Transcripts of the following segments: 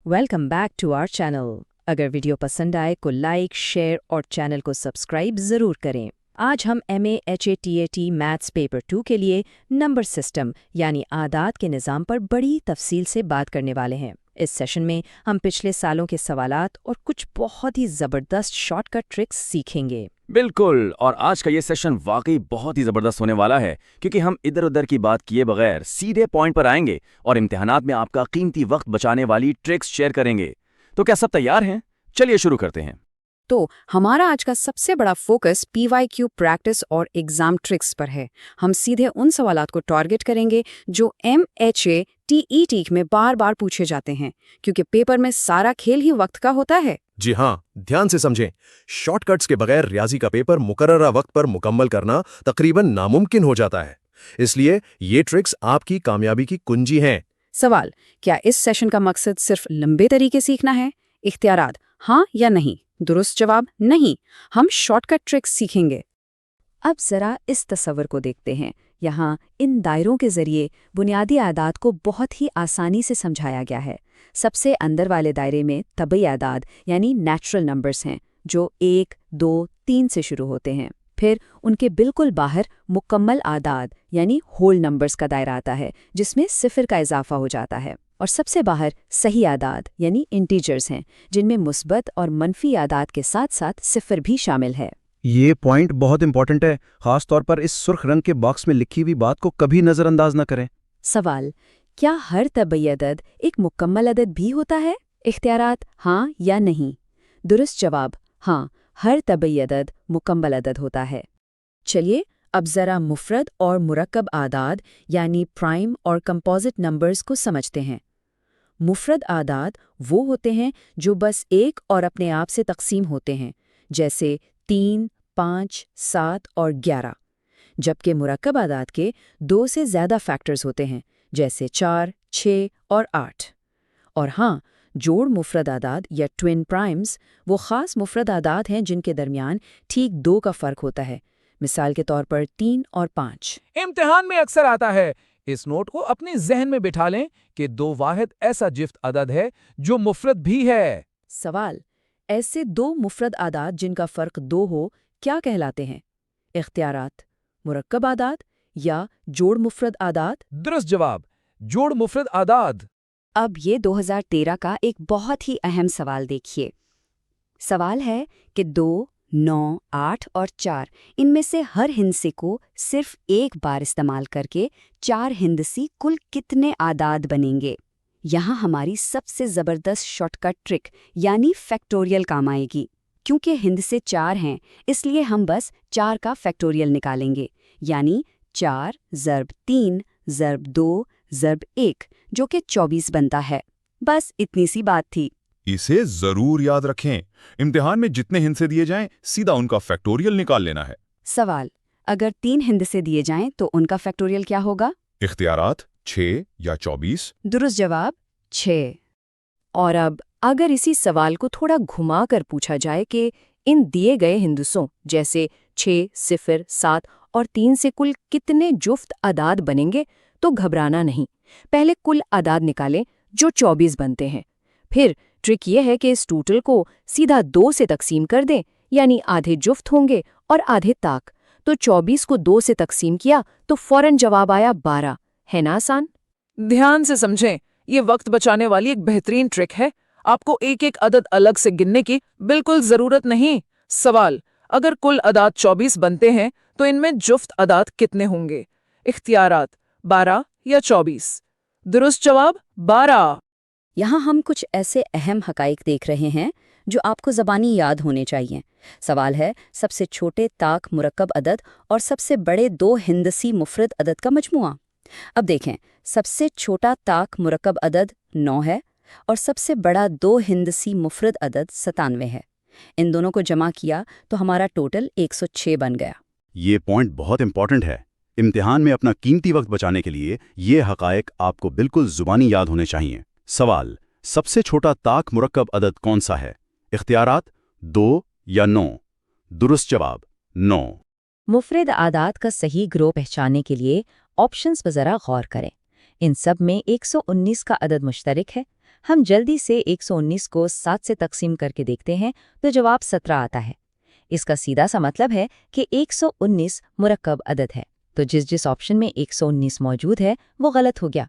Welcome back to our channel. अगर video पसंद आए तो लाइक, शेयर और चैनल को सब्सक्राइब ज़रूर करें। आज हम MAHATAT मैथ्स पेपर 2 के लिए नंबर सिस्टम यानी आदाद के निज़ाम पर बड़ी तफसील से बात करने वाले हैं। इस सेशन में हम पिछले सालों के सवालात और कुछ बहुत ही ज़बरदस्त शॉर्टकट ट्रिक्स सीखेंगे। बिल्कुल, और आज का ये सेशन वाकई बहुत ही ज़बरदस्त होने वाला है क्योंकि हम इधर उधर की बात किए बगैर सीधे पॉइंट पर आएंगे और इम्तिहानात में आपका कीमती वक्त बचाने वाली ट्रिक्स शेयर करेंगे। तो क्या सब तैयार हैं? चलिए शुरू करते हैं। तो हमारा आज का सबसे बड़ा फोकस PYQ प्रैक्टिस और एग्जाम ट्रिक्स पर है। हम सीधे उन सवालात को टारगेट करेंगे जो MHATET में बार बार पूछे जाते हैं, क्योंकि पेपर में सारा खेल ही वक्त का होता है। जी हाँ, ध्यान से समझें। शॉर्टकट्स के बगैर रियाजी का पेपर मुकर्ररा वक्त पर मुकम्मल करना तकरीबन नामुमकिन हो जाता है। इसलिए ये ट्रिक्स आपकी कामयाबी की कुंजी हैं। सवाल, क्या इस सेशन का मकसद सिर्फ लंबे तरीके सीखना है? इख्तियारात, हाँ या नहीं? दुरुस्त जवाब, नहीं। हम शॉर्टकट ट्रिक्स सीखेंगे। अब ज़रा इस तस्वर को देखते हैं। यहाँ इन दायरों के ज़रिए बुनियादी आदाद को बहुत ही आसानी से समझाया गया है। सबसे अंदर वाले दायरे में तबई आदाद यानी नेचुरल नंबर्स हैं, जो 1, 2, 3 से शुरू होते हैं। फिर उनके बिल्कुल बाहर मुकम्मल आदाद यानी होल नंबर्स का दायरा आता है, जिसमें सिफर का इजाफा हो जाता है। और सबसे बाहर सही आदाद यानी इंटीजर्स हैं, जिनमें मुस्बत और मनफी आदाद के साथ साथ सिफर भी शामिल है। ये पॉइंट बहुत इंपॉर्टेंट है, खास तौर पर इस सुर्ख रंग के बॉक्स में लिखी हुई बात को कभी नजरअंदाज न करें। सवाल, क्या हर तबई अदद एक मुकम्मल अदद भी होता है? इख्तियारात, हाँ या नहीं? दुरुस्त जवाब, हाँ, हर तबई अदद मुकम्मल अदद होता है। चलिए अब ज़रा मुफरद और मुरक्कब आदाद यानी प्राइम और कंपोजिट नंबर्स को समझते हैं। मुफरद आदाद वो होते हैं जो बस एक और अपने आप से तकसीम होते हैं, जैसे 3, 5, 7 और 11। जबकि मुरक्कब आदाद के 2 से ज़्यादा फैक्टर्स होते हैं, जैसे 4, 6 और 8। और हाँ, जोड़ मुफरद आदाद या ट्विन प्राइम्स वो ख़ास मुफरद आदाद हैं जिनके दरमियान ठीक 2 का फ़र्क होता है। मिसाल के तौर पर 3 और 5। इम्तिहान में अक्सर आता है। इस नोट को अपने जहन में बिठा लें कि 2 वाहिद ऐसा जिफ्त अदद है जो मुफरद भी है। सवाल, ऐसे 2 मुफरद आदाद जिनका फ़र्क 2 हो क्या कहलाते हैं? इख्तियारात, मुरक्कब आदाद या जोड़ मुफरद आदाद? दुरुस्त जवाब, जोड़ मुफरद आदाद। अब ये 2013 का एक बहुत ही अहम सवाल देखिए। सवाल है कि 2, 9, 8 और 4 इनमें से हर हिंसे को सिर्फ एक बार इस्तेमाल करके 4 हिंदसी कुल कितने आदाद बनेंगे? यहाँ हमारी सबसे ज़बरदस्त शॉर्टकट ट्रिक यानी फैक्टोरियल काम आएगी। क्योंकि हिंदसे 4 हैं, इसलिए हम बस 4 का फैक्टोरियल निकालेंगे, यानी 4 ज़र्ब 3 ज़र्ब 2 ज़र्ब 1, जो कि 24 बनता है। बस इतनी सी बात थी। इसे जरूर याद रखें। इम्तिहान में जितने हिंसे दिए जाएं, सीधा उनका फैक्टोरियल निकाल लेना है। सवाल, अगर 3 हिंदसे दिए जाएं तो उनका फैक्टोरियल क्या होगा? इख्तियारात 6 या 24। दुरुस्त जवाब, 6। और अब अगर इसी सवाल को थोड़ा घुमा कर पूछा जाए कि इन दिए गए हिंदसों जैसे 6, 0, 7 और 3 से कुल कितने जुफ्त आदाद बनेंगे, तो घबराना नहीं। पहले कुल आदाद निकालें जो 24 बनते हैं। फिर ट्रिक ये है कि इस टोटल को सीधा 2 से तकसीम कर दें, यानी आधे जुफ्त होंगे और आधे ताक। तो 24 को 2 से तकसीम किया तो फौरन जवाब आया 12। है ना आसान? ध्यान से समझें, ये वक्त बचाने वाली एक बेहतरीन ट्रिक है। आपको एक एक अदद अलग से गिनने की बिल्कुल जरूरत नहीं। सवाल, अगर कुल अदाद 24 बनते हैं तो इनमें जुफ्त अदाद कितने होंगे? इख्तियारात, 12 या 24? दुरुस्त जवाब, 12। यहाँ हम कुछ ऐसे अहम हकाइक देख रहे हैं जो आपको ज़बानी याद होने चाहिए। सवाल है सबसे छोटे ताक मुरक्कब अदद और सबसे बड़े 2 हिंदसी मुफरद अदद का मजमुआ। अब देखें, सबसे छोटा ताक मुरक्कब अदद 9 है और सबसे बड़ा 2 हिंदसी मुफरद अदद 97 है। इन दोनों को जमा किया तो हमारा टोटल 106 बन गया। ये पॉइंट बहुत इंपॉर्टेंट है। इम्तिहान में अपना कीमती वक्त बचाने के लिए ये हकायक आपको बिल्कुल जुबानी याद होने चाहिए। सवाल, सबसे छोटा ताक मुरक्कब अदद कौन सा है? इख्तियारात, 2 या 9? दुरुस्त जवाब, 9। मुफरद आदाद का सही ग्रो पहचानने के लिए ऑप्शंस पर ज़रा गौर करें। इन सब में 119 का अदद मुश्तरक है, हम जल्दी से 119 को 7 से तकसीम करके देखते हैं तो जवाब 17 आता है। इसका सीधा सा मतलब है कि 119 मुरक्कब अदद है, तो जिस ऑप्शन में 119 मौजूद है वो गलत हो गया।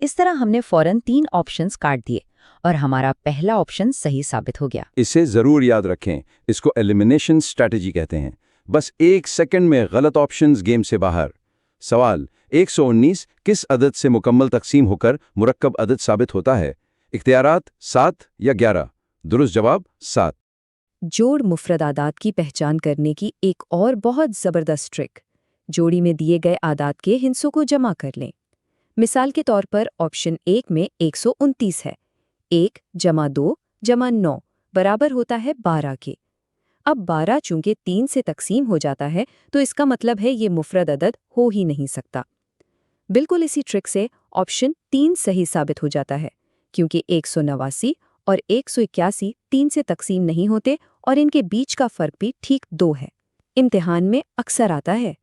इस तरह हमने फौरन 3 ऑप्शंस काट दिए और हमारा पहला ऑप्शन सही साबित हो गया। इसे जरूर याद रखें, इसको एलिमिनेशन स्ट्रैटेजी कहते हैं। बस 1 सेकंड में गलत ऑप्शंस गेम से बाहर। सवाल 119 किस अदद से मुकम्मल तकसीम होकर मुरक्कब अदद साबित होता है? इख्तियारात 7 या 11। दुरुस्त जवाब 7। जोड़ मुफरद आदात की पहचान करने की एक और बहुत ज़बरदस्त ट्रिक, जोड़ी में दिए गए आदात के हिस्सों को जमा कर लें। मिसाल के तौर पर ऑप्शन 1 में 129 है। 1 जमा 2 जमा 9 बराबर होता है 12 के। अब 12 चूंकि 3 से तकसीम हो जाता है तो इसका मतलब है ये मुफरद अदद हो ही नहीं सकता। बिल्कुल इसी ट्रिक से ऑप्शन 3 सही साबित हो जाता है, क्योंकि 189 और 181 3 से तकसीम नहीं होते और इनके बीच का फर्क भी ठीक 2 है। इम्तिहान में अक्सर आता है।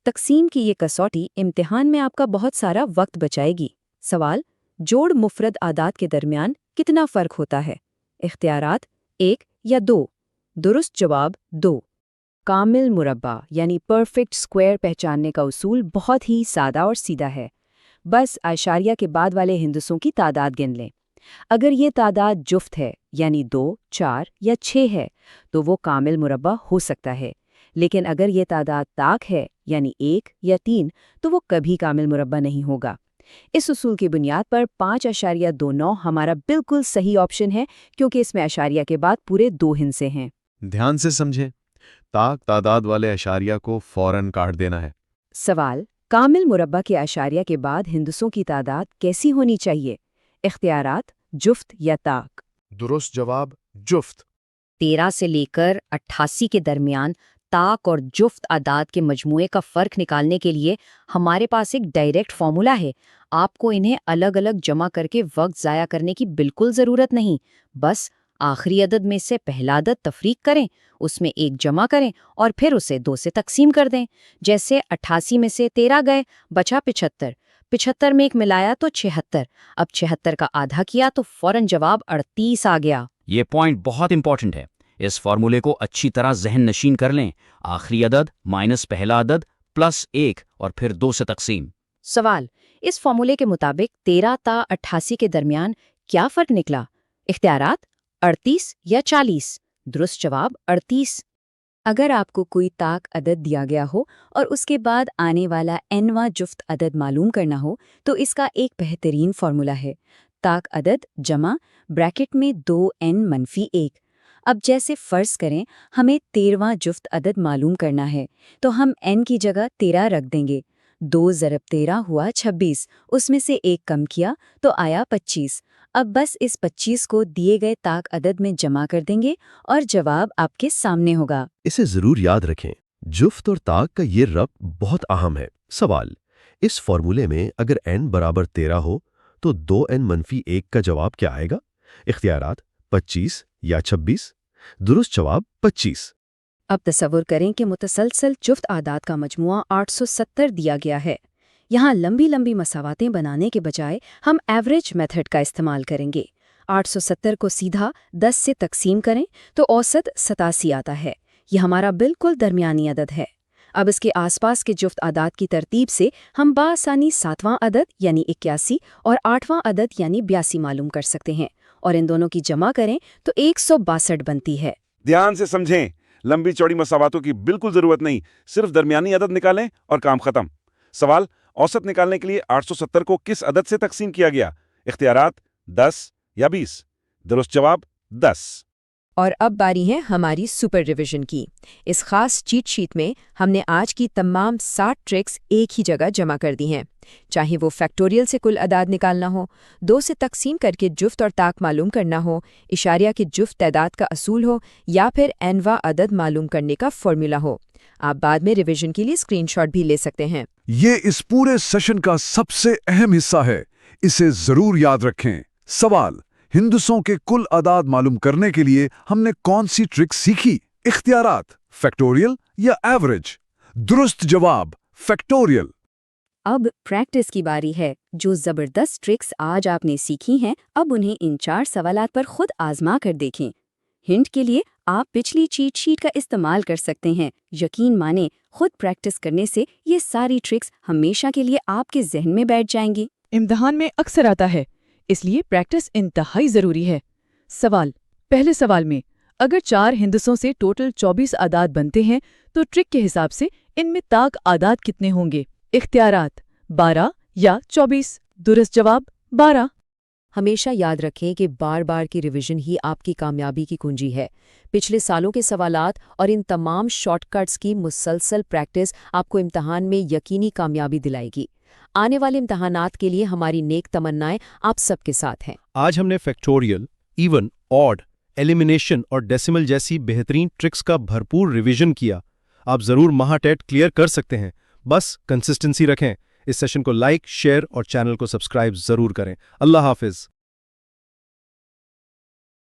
तकसीम की ये कसौटी इम्तिहान में आपका बहुत सारा वक्त बचाएगी। सवाल, जोड़ मुफरद आदात के दरमियान कितना फ़र्क होता है? इख्तियारात 1 या 2। दुरुस्त जवाब 2। कामिल मुरब्बा यानी परफेक्ट स्क्वायर पहचानने का उसूल बहुत ही सादा और सीधा है। बस आशारिया के बाद वाले हिंदसों की तादाद गिन लें। अगर ये तादाद जुफ्त है यानी 2, 4 या 6 है तो वो कामिल मुरब्बा हो सकता है, लेकिन अगर ये तादाद ताक है यानी 1 या 3 तो वो कभी कामिल मुरब्बा नहीं होगा। इस उसूल की बुनियाद पर 5.29 हमारा बिल्कुल सही ऑप्शन है, क्योंकि इसमें अशारिया के बाद पूरे 2 हिस्से हैं। ध्यान से समझें, ताक तादाद वाले अशारिया को फौरन काट देना है। सवाल, कामिल मुरब्बा के अशारिया के बाद हिंदसों की तादाद कैसी होनी चाहिए? इख्तियारात जुफ्त या ताक। दुरुस्त जवाब जुफ्त। 13 से लेकर 88 के दरमियान ताक और जुफ्त आदाद के मजमूए का फ़र्क निकालने के लिए हमारे पास एक डायरेक्ट फॉर्मूला है। आपको इन्हें अलग अलग जमा करके वक्त ज़ाया करने की बिल्कुल ज़रूरत नहीं। बस आखिरी अदद में से पहला अदद तफरीक करें, उसमें 1 जमा करें और फिर उसे 2 से तकसीम कर दें। जैसे 88 में से 13 गए, बचा 75। 75 में 1 मिलाया तो 76। अब 76 का आधा किया तो फौरन जवाब 38 आ गया। ये पॉइंट बहुत इंपॉर्टेंट है। इस फॉर्मूले को अच्छी तरह जहन नशीन कर लें। आखिरी अदद माइनस पहला अदद प्लस 1 और फिर 2 से तकसीम। सवाल, इस फॉर्मूले के मुताबिक 13 ता 88 के दरमियान क्या फ़र्क निकला? इख्तियारात 38 या 40। दुरुस्त जवाब 38। अगर आपको कोई ताक अदद दिया गया हो और उसके बाद आने वाला nवां जुफ्त अदद मालूम करना हो तो इसका एक बेहतरीन फार्मूला है। ताक अदद जमा ब्रैकेट में 2n-1। अब जैसे फ़र्ज़ करें हमें 13वां जुफ्त अदद मालूम करना है तो हम n की जगह 13 रख देंगे। 2 ज़रब 13 हुआ 26, उसमें से 1 कम किया तो आया 25। अब बस इस 25 को दिए गए ताक अदद में जमा कर देंगे और जवाब आपके सामने होगा। इसे जरूर याद रखें, जुफ्त और ताक का ये रब्त बहुत अहम है। सवाल, इस फॉर्मूले में अगर n बराबर 13 हो तो 2n-1 का जवाब क्या आएगा? इख्तियारात 25 या 26। दुरुस्त जवाब 25। अब तसव्वुर करें कि मुतसलसल जुफ्त आदात का मजमुआ 870 दिया गया है। यहाँ लंबी लंबी मसावातें बनाने के बजाय हम एवरेज मेथड का इस्तेमाल करेंगे। 870 को सीधा 10 से तकसीम करें तो औसत 87 आता है। यह हमारा बिल्कुल दरमियानी अदद है। अब इसके आसपास के जुफ्त आदात की तरतीब से हम बासानी 7वां अदद यानी 81 और 8वां अदद यानी 82 मालूम कर सकते हैं, और इन दोनों की जमा करें तो 162 बनती है। ध्यान से समझें, लंबी चौड़ी मसावातों की बिल्कुल जरूरत नहीं, सिर्फ दरमियानी अदद निकालें और काम खत्म। सवाल, औसत निकालने के लिए 870 को किस अदद से तकसीम किया गया? इख्तियारात 10 या 20। दुरुस्त जवाब 10। और अब बारी है हमारी सुपर रिवीजन की। इस खास चीट शीट में हमने आज की तमाम 60 ट्रिक्स एक ही जगह जमा कर दी हैं। चाहे वो फैक्टोरियल से कुल अदाद निकालना हो, 2 से तकसीम करके जुफ्त और ताक मालूम करना हो, इशारिया की जुफ्त तादाद का असूल हो, या फिर n-वां अदद मालूम करने का फॉर्मूला हो। आप बाद में रिवीजन के लिए स्क्रीनशॉट भी ले सकते हैं। ये इस पूरे सेशन का सबसे अहम हिस्सा है, इसे जरूर याद रखें। सवाल, हिंदुसों के कुल आदाद मालूम करने के लिए हमने कौन सी ट्रिक सीखी? इख्तियारात, फैक्टोरियल या एवरेज? दुरुस्त जवाब फैक्टोरियल। اب پریکٹس کی باری ہے۔ جو زبردست ٹرکس آج آپ نے سیکھی ہیں، اب انہیں ان 4 سوالات پر خود آزما کر دیکھیں۔ ہنٹ کے لیے آپ پچھلی چیٹ شیٹ کا استعمال کر سکتے ہیں۔ یقین مانیں، خود پریکٹس کرنے سے یہ ساری ٹرکس ہمیشہ کے لیے آپ کے ذہن میں بیٹھ جائیں گی۔ امتحان میں اکثر آتا ہے، اس لیے پریکٹس انتہائی ضروری ہے۔ سوال، پہلے سوال میں اگر 4 ہندسوں سے ٹوٹل 24 اعداد بنتے ہیں تو ٹرک کے حساب سے ان میں طاق اعداد کتنے ہوں گے؟ اختیارات 12 یا 24۔ درست جواب 12۔ ہمیشہ یاد رکھیں کہ بار بار کی ریویژن ہی آپ کی کامیابی کی کنجی ہے۔ پچھلے سالوں کے سوالات اور ان تمام شارٹ کٹس کی مسلسل پریکٹس آپ کو امتحان میں یقینی کامیابی دلائے گی۔ آنے والے امتحانات کے لیے ہماری نیک تمنائیں آپ سب کے ساتھ ہیں۔ آج ہم نے فیکٹوریل، ایون، آڈ، ایلیمینیشن اور ڈیسیمل جیسی بہترین ٹرکس کا بھرپور ریویژن کیا۔ آپ ضرور مہا ٹیٹ کلیئر کر سکتے ہیں، بس کنسسٹنسی رکھیں۔ اس سیشن کو لائک، شیئر اور چینل کو سبسکرائب ضرور کریں۔ اللہ حافظ۔